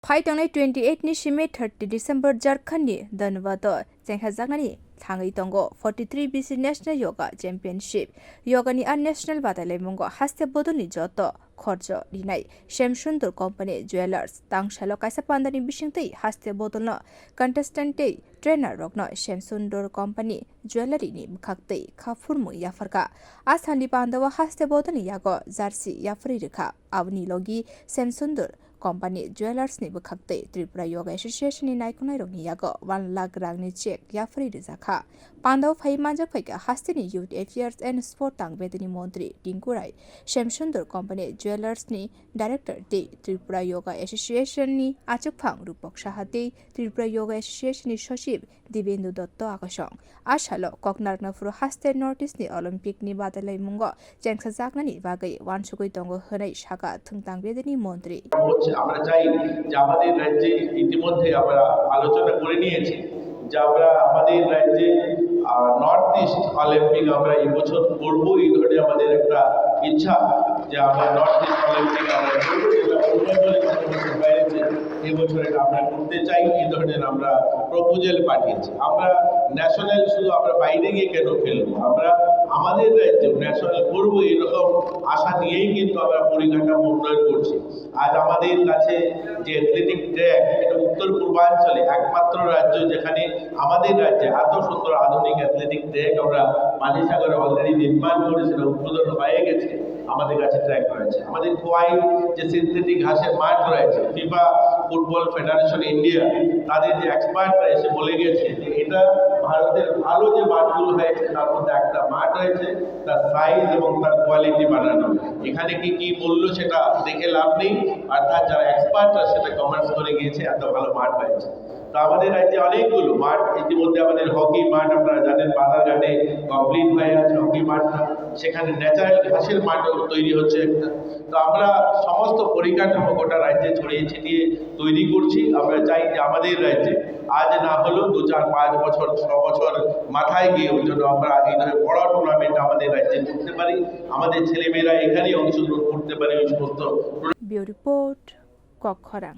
फाइटंनाय 28 नि सिमे 30 डिसेम्बर झारखंडनि धनबाद जेंहाजागनानि थाङै दंग 43 BC नेशनल योगा चैंपियनशिप योगानि नेशनल बादायलायमुंग हास्ते बदलनि जत खर्च दिनाय श्यामसुंदर कंपनी ज्वेलर्स तांगशालो कायसा पान्दानि बिसिंतै हास्ते बदलनो कंटेस्टेंटै ट्रेनर रगनो श्यामसुंदर कंपनी ज्वेलरीनि बखाक्तै खाफुरमु याफरका आसानि पान्दावा हास्ते बदलनि यागो जार्सी याफरी रेखा आवनि लगी श्यामसुंदर कंपनी ज्वेलर्स नि बखाक्तै त्रिपुरा योगा एसोसिएशन नि नायखनाय रगनि यागो 1 लाख रांनि चेक याफरी रेजाखा पान्दाव फाइ मानजक फाइका हास्तेनि यूथ एफेयर्स एंड स्पोर्ट तांगबेदनि मंत्री टिंकुराय श्यामसुंदर कंपनी ज्वेलर्स नि डायरेक्टर दे त्रिपुरा योगा एसोसिएशन नि आचकफां रूपक साहाते त्रिपुरा योगा एसोसिएशन नि सचिव दिवेंदु दत्त आकाशं आशालो ककनारनाफुरु हास्ते नॉर्थ ईस्ट नि ओलंपिक नि बादायलायमुंग जेंसा जागनानि बागै वानसुगै दंग होनाय शाखा थंतांगबेदनि मंत्री আমরা চাই যে আমাদের রাজ্যে ইতিমধ্যে আমরা আলোচনা করে নিয়েছি যে আমরা আমাদের রাজ্যে নর্থ ইস্ট অলিম্পিক আমরা এই বছর করব এই ধরনের আমাদের একটা ইচ্ছা যে আমরা নর্থ ইস্ট অলিম্পিক আমরা করব যেটা অরুণাচলে বাইরে এই বছর এটা আমরা করতে চাই এই ধরনের আমরা প্রপোজাল পাঠিয়েছি আমরা ন্যাশনাল শুধু আমরা বাইরে গিয়ে কেন খেলবো আমরা আমাদের রাজ্যে ন্যাশনাল করবো এরকম আশা নিয়েই কিন্তু আমরা পরিকাঠামো উন্নয়ন করছি আজ আমাদের কাছে যে অ্যাথলেটিক ট্র্যাক এটা উত্তর পূর্বাঞ্চলে একমাত্র রাজ্য যেখানে আমাদের রাজ্যে এত সুন্দর আধুনিক অ্যাথলেটিক ট্র্যাক আমরা পানিসাগরে অলরেডি নির্মাণ করে সেটা উদ্বোধন হয়ে গেছে আমাদের কাছে ট্র্যাক রয়েছে আমাদের খোয়াই যে সিনথেটিক ঘাসের মাঠ রয়েছে ফিফা ফুটবল ফেডারেশন ইন্ডিয়া তাদের যে এক্সপার্টরা এসে বলে গেছে যে এটা ভারতের ভালো যে মাঠগুলো হয়েছে তার মধ্যে একটা মাঠ রয়েছে তার সাইজ এবং তার কোয়ালিটি বানানো এখানে কি কি মূল্য সেটা দেখে লাভ নেই অর্থাৎ যারা এক্সপার্টরা সেটা কমেন্টস করে গিয়েছে এত ভালো মাঠ হয়েছে তো আমাদের রাজ্যে অনেকগুলো মাঠ ইতিমধ্যে আমাদের হকি মাঠ আপনারা জানেন বাজারঘাটে কমপ্লিট হয়ে আছে হকি মাঠটা সেখানে ন্যাচারাল ঘাসের মাঠও তৈরি হচ্ছে একটা তো আমরা সমস্ত পরিকাঠামো গোটা রাজ্যে ছড়িয়ে ছিটিয়ে তৈরি করছি আমরা চাই যে আমাদের রাজ্যে আজ না হলেও 2, 4, 5 বছর 6 বছর মাথায় গিয়ে ওই জন্য আমরা এই ধরনের বড় টুর্নামেন্ট আমাদের রাজ্যে করতে পারি আমাদের ছেলেমেয়েরা এখানেই অংশগ্রহণ করতে পারে ওই সমস্ত রিপোর্ট কক্ষরাং।